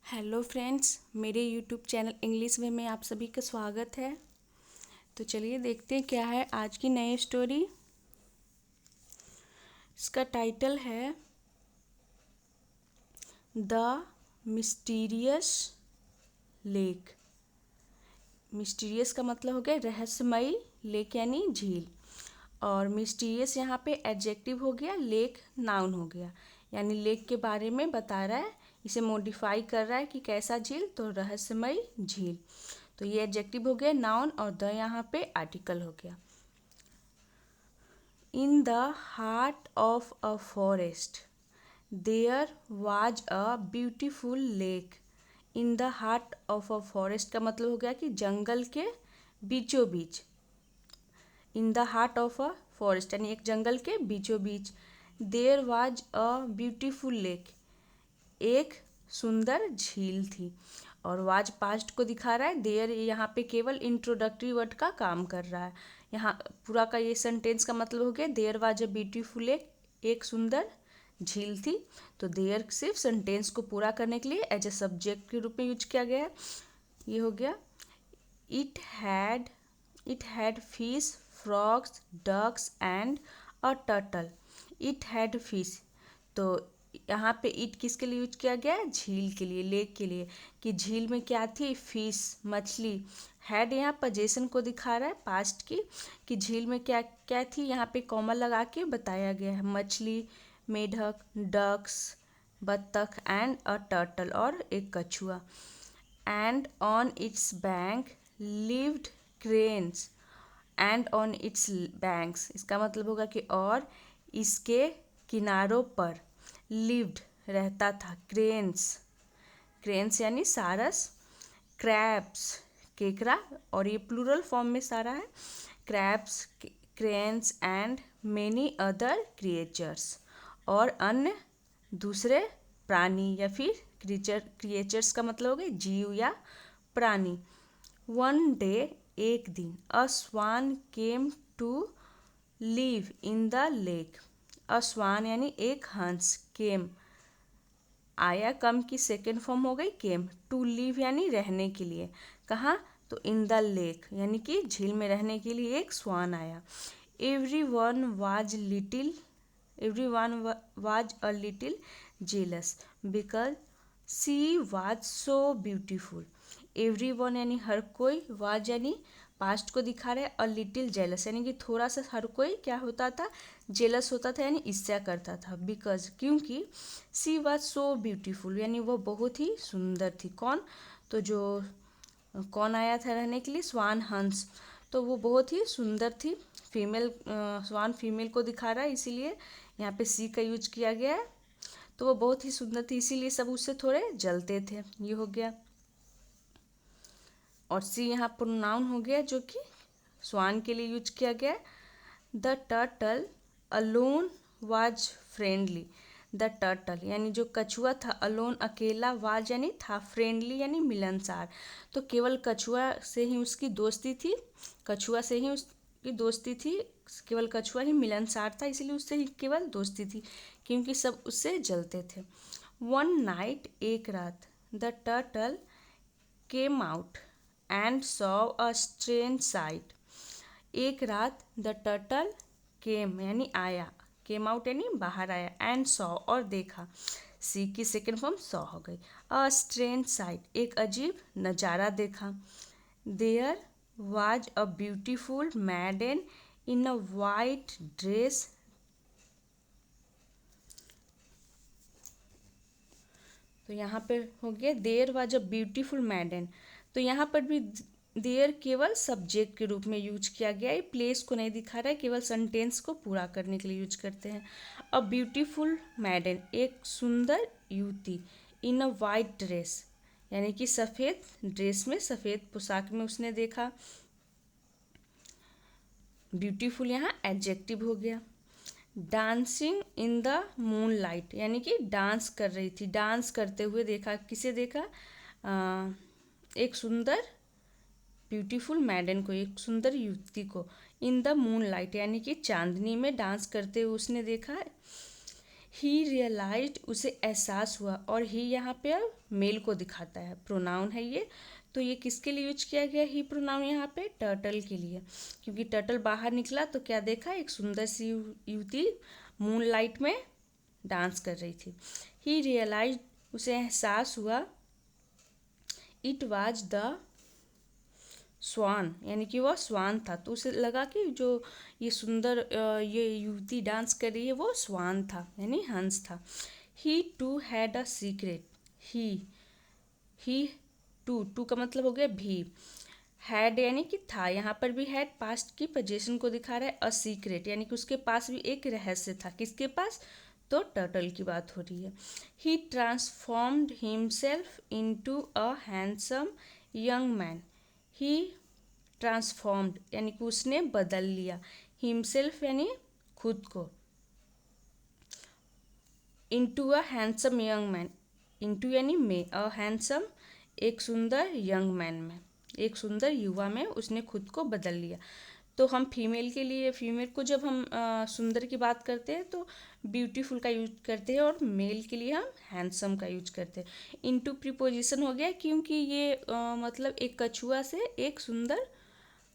Hello friends, मेरे YouTube channel English में आप सभी का स्वागत है। तो चलिए देखते हैं क्या है आज की नई स्टोरी। इसका टाइटल है द मिस्टीरियस लेक। मिस्टीरियस का मतलब हो गया रहस्यमयी, लेक यानी झील, और मिस्टीरियस यहाँ पे एडजेक्टिव हो गया, लेक नाउन हो गया, यानी लेक के बारे में बता रहा है, इसे मॉडिफाई कर रहा है कि कैसा झील, तो रहस्यमयी झील। तो ये एडजेक्टिव हो गया नाउन और द यहाँ पे आर्टिकल हो गया। In the heart of a forest there was a beautiful lake. In the heart of a forest का मतलब हो गया कि जंगल के बीचों बीच। In the heart of a forest यानी एक जंगल के बीचों बीच। There was a beautiful lake, एक सुंदर झील थी। और वाज पास्ट को दिखा रहा है, देयर यहाँ पे केवल इंट्रोडक्टरी वर्ड का काम कर रहा है। यहाँ पूरा का ये सेंटेंस का मतलब हो गया there was a beautiful lake, एक सुंदर झील थी। तो देयर सिर्फ सेंटेंस को पूरा करने के लिए एज ए सब्जेक्ट के रूप में यूज किया गया है। ये हो गया it had fish, frogs, ducks and a turtle. It had fish, तो यहाँ पे इट किसके लिए यूज किया गया है? झील के लिए, लेक के लिए, कि झील में क्या थी? फिश, मछली। हैड यहाँ पोजीशन को दिखा रहा है पास्ट की, कि झील में क्या क्या थी, यहाँ पे कॉमा लगा के बताया गया है। मछली, मेढक, डक्स, बत्तख एंड अ टर्टल, और एक कछुआ। And on it's bank lived cranes. And on it's banks, इसका मतलब होगा कि और इसके किनारों पर लिव्ड रहता था, क्रेन्स, क्रेन्स यानी सारस, क्रैब्स केकड़ा, और ये प्लूरल फॉर्म में सारा है, crabs, cranes and many other creatures, और अन्य दूसरे प्राणी या फिर क्रिएचर्स का मतलब हो गया जीव या प्राणी। वन डे, एक दिन, a swan came to live in the lake. A swan यानी एक हंस, केम आया, कम की सेकेंड फॉर्म हो गई केम, टू लिव यानी रहने के लिए, कहाँ? तो इन द लेक यानी कि झील में रहने के लिए एक स्वान आया। Every one was a little jealous because she was so beautiful. Every one यानी हर कोई, वाज यानी पास्ट को दिखा रहे, अ लिटिल जेलस यानी कि थोड़ा सा हर कोई क्या होता था? जेलस होता था, यानी ईर्ष्या करता था। बिकॉज क्योंकि सी वाज सो ब्यूटीफुल यानी वह बहुत ही सुंदर थी। कौन? तो जो कौन आया था रहने के लिए? स्वान, हंस, तो वो बहुत ही सुंदर थी। फीमेल, स्वान फीमेल को दिखा रहा है, इसीलिए यहाँ पे सी का यूज किया गया है। तो वो बहुत ही सुंदर थी, इसीलिए सब उससे थोड़े जलते थे। ये हो गया। और सी यहाँ प्रोनाउन हो गया जो कि स्वान के लिए यूज किया गया। The turtle alone was friendly. The turtle यानी जो कछुआ था, अलोन अकेला, वाज यानी था, फ्रेंडली यानी मिलनसार। तो केवल कछुआ से ही उसकी दोस्ती थी, कछुआ से ही उसकी दोस्ती थी, केवल कछुआ ही मिलनसार था, इसीलिए उससे ही केवल दोस्ती थी, क्योंकि सब उससे जलते थे। वन नाइट, एक रात, the turtle came out and saw a strange site. एक रात द टर्टल केम यानी आया, केम आउट यानी बाहर आया, एंड सॉ और देखा, सी की सेकेंड फॉर्म सॉ हो गई। अ स्ट्रेंज साइट, एक अजीब नज़ारा देखा। There was a beautiful maiden in a white dress. तो यहाँ पे हो गया there was a beautiful maiden. तो यहाँ पर भी देयर केवल सब्जेक्ट के रूप में यूज किया गया है, प्लेस को नहीं दिखा रहा है, केवल सेंटेंस को पूरा करने के लिए यूज करते हैं। अ ब्यूटीफुल मैडन, एक सुंदर युवती, इन अ वाइट ड्रेस यानी कि सफ़ेद ड्रेस में, सफ़ेद पोशाक में उसने देखा। ब्यूटीफुल यहाँ एडजेक्टिव हो गया। Dancing in the moon light यानी कि डांस कर रही थी, डांस करते हुए देखा। किसे देखा? एक सुंदर ब्यूटीफुल मैडन को, एक सुंदर युवती को। इन द मून लाइट यानी कि चांदनी में डांस करते हुए उसने देखा। ही रियलाइज्ड, उसे एहसास हुआ, और ही यहाँ पे अब मेल को दिखाता है, प्रोनाउन है ये। तो ये किसके लिए यूज किया गया ही प्रोनाउन यहाँ पे? टर्टल के लिए, क्योंकि टर्टल बाहर निकला तो क्या देखा? एक सुंदर सी युवती मून लाइट में डांस कर रही थी। ही रियलाइज्ड, उसे एहसास हुआ, इट वाज द स्वान, यानी कि वह स्वान था। तो उसे लगा कि जो ये सुंदर ये युवती डांस कर रही है वो स्वान था, यानी हंस था। He too had a secret, he too का मतलब हो गया भी, हैड यानी कि था, यहाँ पर भी हैड पास्ट की पोजीशन को दिखा रहा है। अ सीक्रेट यानी कि उसके पास भी एक रहस्य था। किसके पास? तो टर्टल की बात हो रही है। He transformed himself into a handsome young man, he transformed यानी कि उसने बदल लिया, हिमसेल्फ यानी खुद को, into a handsome young man, into यानी में, अ हैंडसम एक सुंदर यंग मैन में, एक सुंदर युवा में उसने खुद को बदल लिया। तो हम फीमेल के लिए, फीमेल को जब हम सुंदर की बात करते हैं तो ब्यूटीफुल का यूज करते हैं, और मेल के लिए हम हैंडसम का यूज करते हैं। इनटू प्रीपोजिशन हो गया क्योंकि ये मतलब एक कछुआ से एक सुंदर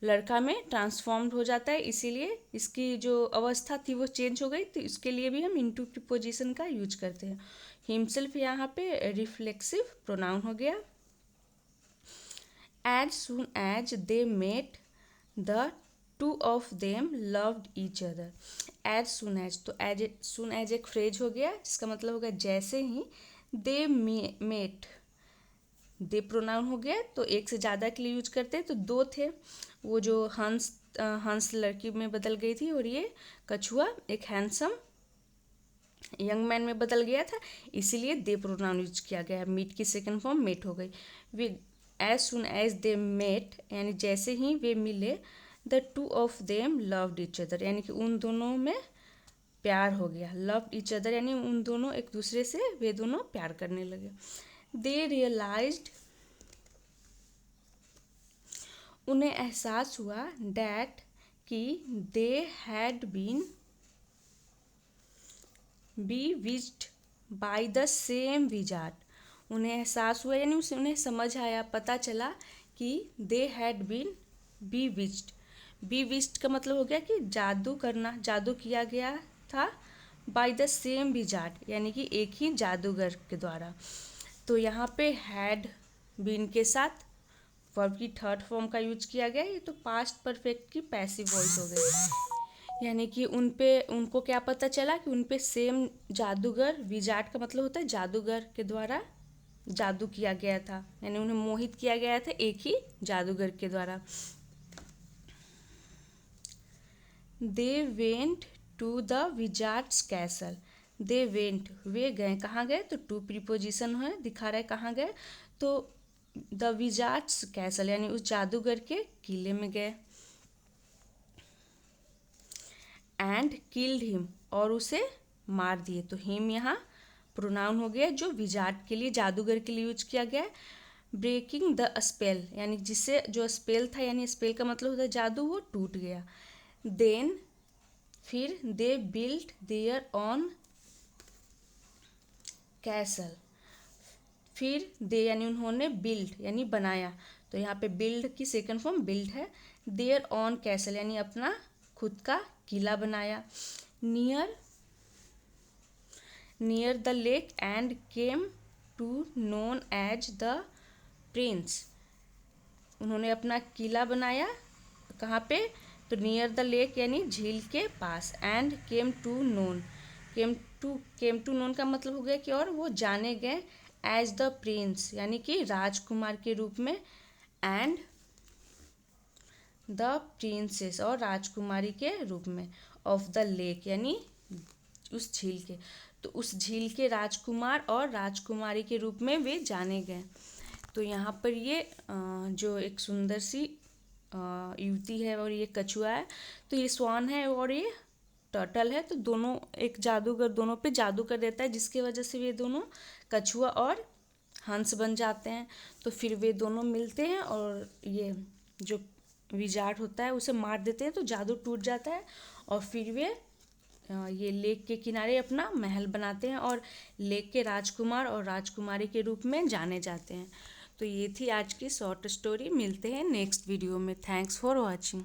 लड़का में ट्रांसफॉर्म्ड हो जाता है, इसीलिए इसकी जो अवस्था थी वो चेंज हो गई, तो इसके लिए भी हम इनटू प्रीपोजिशन का यूज करते हैं। हिमसेल्फ यहाँ पे रिफ्लेक्सिव प्रोनाउन हो गया। As soon as they met the two of them loved each other. As soon as, तो एज सुन एज एक फ्रेज हो गया जिसका मतलब होगा जैसे ही। दे मेट, दे प्रोनाउन हो गया, तो एक से ज़्यादा के लिए यूज करते हैं, तो दो थे, वो जो हंस लड़की में बदल गई थी, और ये कछुआ एक हैंडसम यंग मैन में बदल गया था, इसीलिए दे प्रोनाउन यूज किया गया। मीट की सेकंड फॉर्म मेट हो गई। वे as soon as they met यानी जैसे ही वे मिले, the two of them loved each other यानी कि उन दोनों में प्यार हो गया। लव्ड ईच अदर यानी उन दोनों एक दूसरे से वे दोनों प्यार करने लगे। दे रियलाइज्ड, उन्हें एहसास हुआ, डैट कि they had been bewitched by the same wizard. उन्हें एहसास हुआ यानी उसे उन्हें समझ आया, पता चला कि they had been bewitched. Bewitched का मतलब हो गया कि जादू करना, जादू किया गया था, बाय द सेम विजार्ड यानी कि एक ही जादूगर के द्वारा। तो यहाँ पे हैड बीन के साथ वर्ब की थर्ड फॉर्म का यूज किया गया। ये तो पास्ट परफेक्ट की पैसिव वॉइस हो गई, यानी कि उनको क्या पता चला कि उन पे सेम जादूगर, विजार्ड का मतलब होता है जादूगर के द्वारा जादू किया गया था, यानी उन्हें मोहित किया गया था एक ही जादूगर के द्वारा। They went to the wizard's castle. They went, वे गए, कहाँ गए? तो टू प्रीपोजिशन है, दिखा रहा है कहाँ गए, तो द विजार्ड्स कैसल यानी उस जादूगर के किले में गए। एंड किल्ड हिम, और उसे मार दिए। तो हिम यहाँ प्रोनाउन हो गया जो विजार्ड के लिए, जादूगर के लिए यूज किया गया है। ब्रेकिंग द स्पेल यानी जिससे जो स्पेल था, यानी स्पेल का मतलब होता है जादू, वो टूट गया। देन फिर they built their own castle, फिर दे यानी उन्होंने, बिल्ड यानी बनाया, तो यहाँ पे बिल्ड की सेकंड फॉर्म बिल्ड है। देयर ऑन कैसल यानी अपना खुद का किला बनाया। Near the lake and came to known as the prince, उन्होंने अपना किला बनाया कहाँ पे? तो नियर द लेक यानी झील के पास। And came to known, came to known का मतलब हो गया कि और वो जाने गए एज द प्रिंस यानी कि राजकुमार के रूप में। एंड द प्रिंसेस और राजकुमारी के रूप में। ऑफ द लेक यानी उस झील के, तो उस झील के राजकुमार और राजकुमारी के रूप में वे जाने गए। तो यहाँ पर ये जो एक सुंदर सी युवती है और ये कछुआ है, तो ये स्वान है और ये टर्टल है, तो दोनों एक जादूगर दोनों पे जादू कर देता है, जिसकी वजह से वे दोनों कछुआ और हंस बन जाते हैं। तो फिर वे दोनों मिलते हैं और ये जो विजार्ड होता है उसे मार देते हैं, तो जादू टूट जाता है और फिर वे ये लेक के किनारे अपना महल बनाते हैं और लेक के राजकुमार और राजकुमारी के रूप में जाने जाते हैं। तो ये थी आज की शॉर्ट स्टोरी। मिलते हैं नेक्स्ट वीडियो में। Thanks for watching.